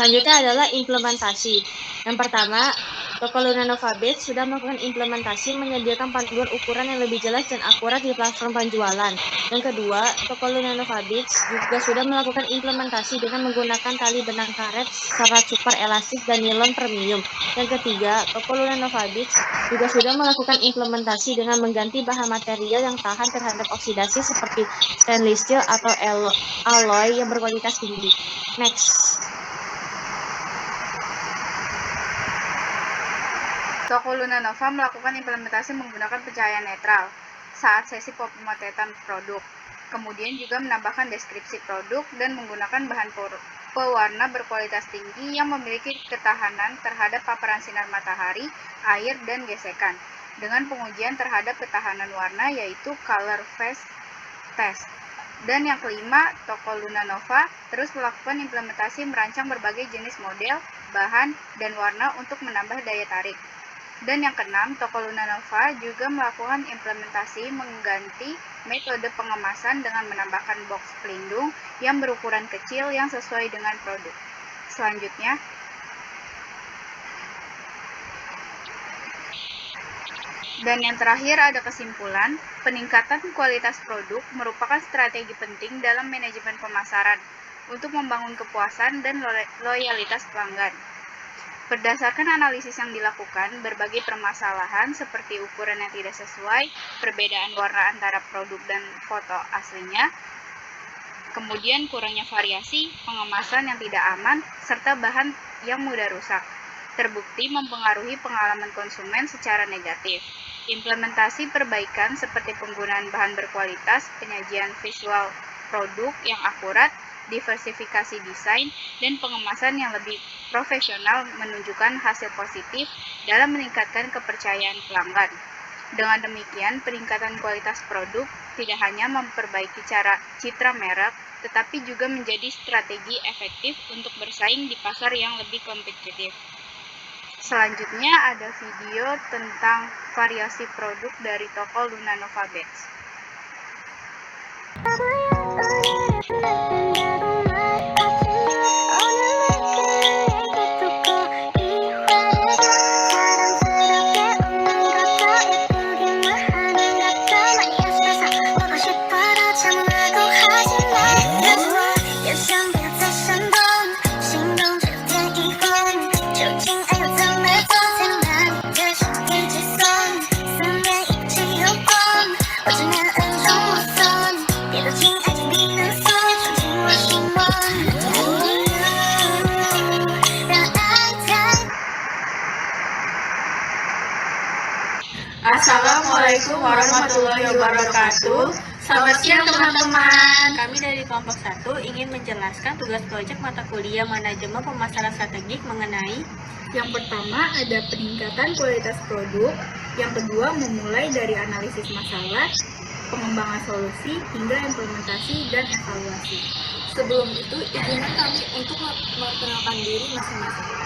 Selanjutnya adalah implementasi. Yang pertama, toko Luna Nova Beds sudah melakukan implementasi menyediakan panduan ukuran yang lebih jelas dan akurat di platform penjualan. Yang kedua, toko Luna Nova Beds juga sudah melakukan implementasi dengan menggunakan tali benang karet, serat super elastis, dan nilon premium. Yang ketiga, toko Luna Nova Beds juga sudah melakukan implementasi dengan mengganti bahan material yang tahan terhadap oksidasi seperti stainless steel atau alloy yang berkualitas tinggi. Next. Toko Luna Nova melakukan implementasi menggunakan pencahayaan netral saat sesi pemotretan produk. Kemudian juga menambahkan deskripsi produk dan menggunakan bahan pewarna berkualitas tinggi yang memiliki ketahanan terhadap paparan sinar matahari, air, dan gesekan. Dengan pengujian terhadap ketahanan warna yaitu Color Phase Test. Dan yang kelima, toko Luna Nova terus melakukan implementasi merancang berbagai jenis model, bahan, dan warna untuk menambah daya tarik. Dan yang keenam, toko Luna Nova juga melakukan implementasi mengganti metode pengemasan dengan menambahkan box pelindung yang berukuran kecil yang sesuai dengan produk. Selanjutnya, dan yang terakhir ada kesimpulan, peningkatan kualitas produk merupakan strategi penting dalam manajemen pemasaran untuk membangun kepuasan dan loyalitas pelanggan. Berdasarkan analisis yang dilakukan, berbagai permasalahan seperti ukuran yang tidak sesuai, perbedaan warna antara produk dan foto aslinya, kemudian kurangnya variasi, pengemasan yang tidak aman, serta bahan yang mudah rusak, terbukti mempengaruhi pengalaman konsumen secara negatif. Implementasi perbaikan seperti penggunaan bahan berkualitas, penyajian visual produk yang akurat, diversifikasi desain, dan pengemasan yang lebih profesional menunjukkan hasil positif dalam meningkatkan kepercayaan pelanggan. Dengan demikian, peningkatan kualitas produk tidak hanya memperbaiki citra merek, tetapi juga menjadi strategi efektif untuk bersaing di pasar yang lebih kompetitif. Selanjutnya ada video tentang variasi produk dari toko Luna Nova Beds. Assalamualaikum warahmatullahi wabarakatuh. Selamat siang teman-teman. Kami dari kelompok 1 ingin menjelaskan tugas proyek mata kuliah manajemen pemasaran strategik mengenai yang pertama ada peningkatan kualitas produk, yang kedua memulai dari analisis masalah, pengembangan solusi, hingga implementasi dan evaluasi. Sebelum itu, izinkan kami untuk memperkenalkan diri masing-masing.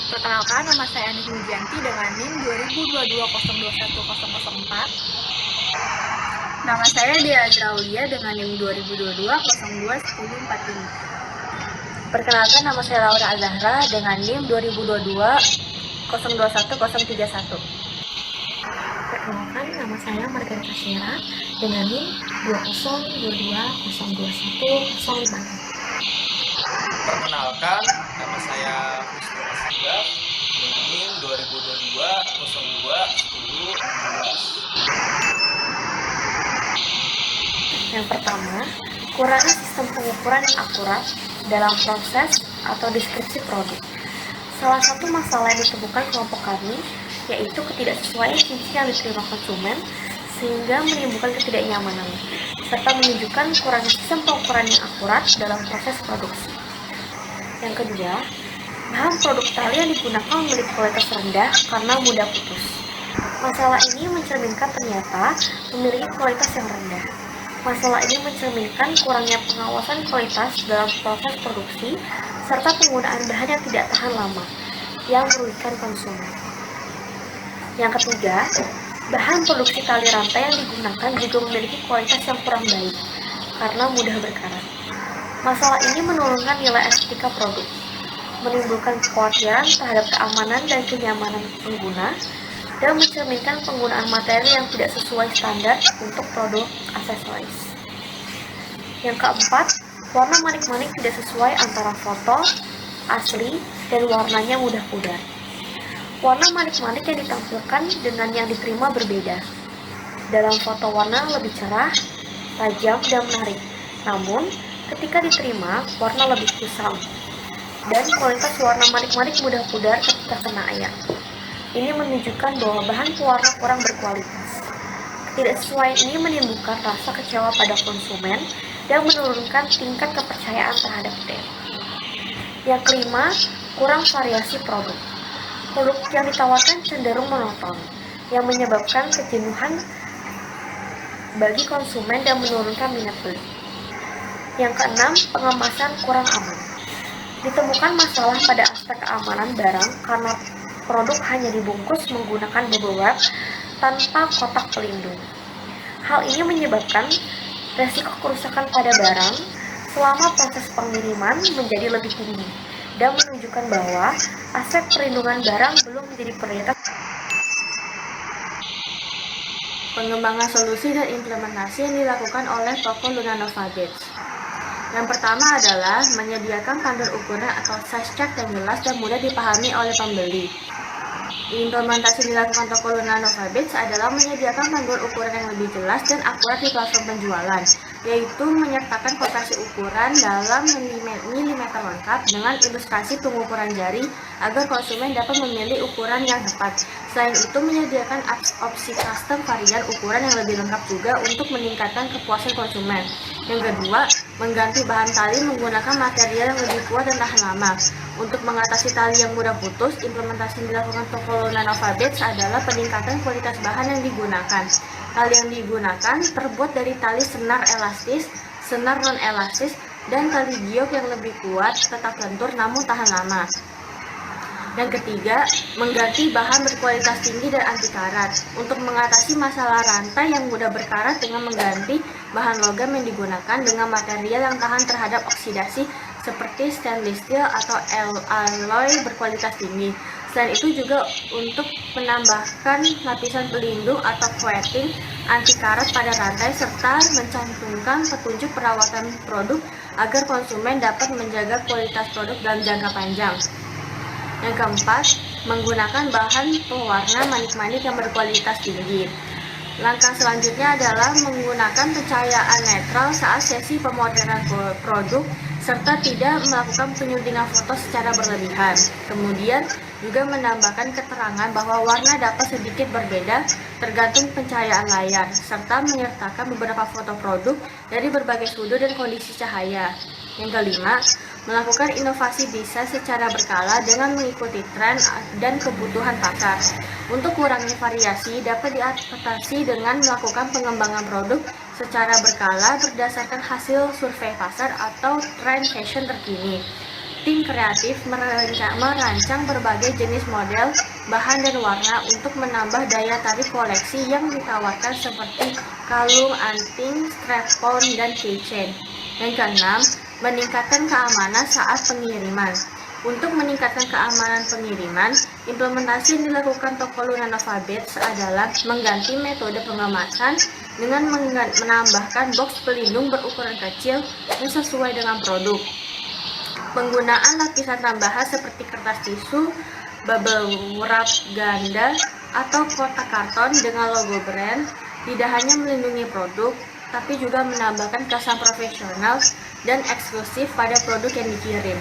Perkenalkan, nama saya Anis Mujianti dengan NIM 2022021004. Nama saya Dia Azraulia dengan NIM 2022021045. Perkenalkan, nama saya Laura Azahra dengan NIM 2022-021031. Perkenalkan, nama saya Margarita Syera dengan NIM 2022-021056. Perkenalkan, nama saya Wisnu Asgaf dengan NIM 2022-021016. Yang pertama, kurangi sistem pengukuran yang akurat dalam proses atau deskripsi produk. Salah satu masalah yang ditemukan kelompok kami yaitu ketidaksesuaian fungsi yang diterima konsumen sehingga menimbulkan ketidaknyamanan, serta menunjukkan kurangnya sistem pengukuran yang akurat dalam proses produksi. Yang kedua, bahan produk tali yang digunakan memiliki kualitas rendah karena mudah putus. Masalah ini mencerminkan ternyata memiliki kualitas yang rendah. Masalah ini mencerminkan kurangnya pengawasan kualitas dalam proses produksi serta penggunaan bahan yang tidak tahan lama, yang merugikan konsumen. Yang ketiga, bahan produksi tali rantai yang digunakan juga memiliki kualitas yang kurang baik karena mudah berkarat. Masalah ini menurunkan nilai estetika produk. menimbulkan kekhawatiran terhadap keamanan dan kenyamanan pengguna, dan mencerminkan penggunaan materi yang tidak sesuai standar untuk produk aksesoris. Yang keempat, warna manik-manik tidak sesuai antara foto, asli, dan warnanya mudah pudar. Warna manik-manik yang ditampilkan dengan yang diterima berbeda. Dalam foto warna lebih cerah, tajam, dan menarik. Namun, ketika diterima, warna lebih kusam. Dan kualitas warna manik-manik mudah pudar ketika kena air. Ini menunjukkan bahwa bahan pewarna kurang berkualitas. Ketidaksesuaian ini menimbulkan rasa kecewa pada konsumen dan menurunkan tingkat kepercayaan terhadap brand. Yang kelima, kurang variasi produk. Produk yang ditawarkan cenderung monoton, yang menyebabkan kejenuhan bagi konsumen dan menurunkan minat beli. Yang keenam, pengemasan kurang aman. Ditemukan masalah pada aspek keamanan barang karena produk hanya dibungkus menggunakan bubble wrap tanpa kotak pelindung. Hal ini menyebabkan resiko kerusakan pada barang selama proses pengiriman menjadi lebih tinggi dan menunjukkan bahwa aspek perlindungan barang belum menjadi prioritas. Pengembangan solusi dan implementasi yang dilakukan oleh toko Lunanova Baits. Yang pertama adalah menyediakan standar ukuran atau size chart yang jelas dan mudah dipahami oleh pembeli. Implementasi dilakukan toko Lunanova Baits adalah menyediakan panduan ukuran yang lebih jelas dan akurat di platform penjualan, yaitu menyertakan konversi ukuran dalam milimeter lengkap dengan ilustrasi pengukuran jari agar konsumen dapat memilih ukuran yang tepat. Selain itu, menyediakan opsi custom varian ukuran yang lebih lengkap juga untuk meningkatkan kepuasan konsumen. Yang kedua, mengganti bahan tali menggunakan material yang lebih kuat dan tahan lama. Untuk mengatasi tali yang mudah putus, implementasi yang dilakukan toko Lunanova Baits adalah peningkatan kualitas bahan yang digunakan. Tali yang digunakan terbuat dari tali senar elastis, senar non-elastis, dan tali giok yang lebih kuat, tetap lentur namun tahan lama. Yang ketiga, mengganti bahan berkualitas tinggi dan anti karat. Untuk mengatasi masalah rantai yang mudah berkarat dengan mengganti bahan logam yang digunakan dengan material yang tahan terhadap oksidasi seperti stainless steel atau alloy berkualitas tinggi. Selain itu juga untuk menambahkan lapisan pelindung atau coating anti karat pada rantai serta mencantumkan petunjuk perawatan produk agar konsumen dapat menjaga kualitas produk dalam jangka panjang. Yang keempat, menggunakan bahan pewarna manik-manik yang berkualitas tinggi. Langkah selanjutnya adalah menggunakan pencahayaan netral saat sesi pemotretan produk serta tidak melakukan penyuntingan foto secara berlebihan. Kemudian juga menambahkan keterangan bahwa warna dapat sedikit berbeda tergantung pencahayaan layar, serta menyertakan beberapa foto produk dari berbagai sudut dan kondisi cahaya. Yang kelima, melakukan inovasi desain secara berkala dengan mengikuti tren dan kebutuhan pasar. Untuk kurangi variasi dapat diatasi dengan melakukan pengembangan produk secara berkala berdasarkan hasil survei pasar atau tren fashion terkini. Tim kreatif merancang berbagai jenis model, bahan, dan warna untuk menambah daya tarik koleksi yang ditawarkan seperti kalung, anting, strap-on, dan keychain. Yang keenam, meningkatkan keamanan saat pengiriman. Untuk meningkatkan keamanan pengiriman, implementasi yang dilakukan toko Lunanova Baits adalah mengganti metode pengemasan dengan menambahkan box pelindung berukuran kecil yang sesuai dengan produk. Penggunaan lapisan tambahan seperti kertas tisu, bubble wrap ganda, atau kotak karton dengan logo brand tidak hanya melindungi produk, tapi juga menambahkan kesan profesional dan eksklusif pada produk yang dikirim.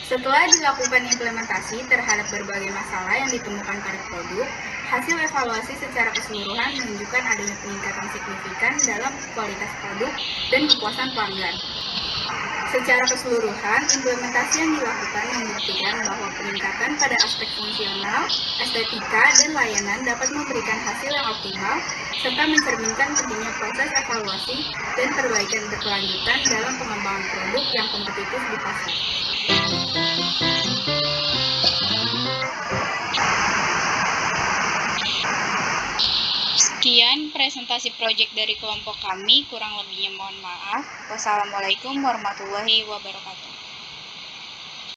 Setelah dilakukan implementasi terhadap berbagai masalah yang ditemukan pada produk, hasil evaluasi secara keseluruhan menunjukkan adanya peningkatan signifikan dalam kualitas produk dan kepuasan pelanggan. Secara keseluruhan, implementasi yang dilakukan membuktikan bahwa peningkatan pada aspek fungsional, estetika, dan layanan dapat memberikan hasil yang optimal, serta mencerminkan pentingnya proses evaluasi dan perbaikan berkelanjutan dalam pengembangan produk yang kompetitif di pasar. Sekian presentasi proyek dari kelompok kami, kurang lebihnya mohon maaf. Wassalamualaikum warahmatullahi wabarakatuh.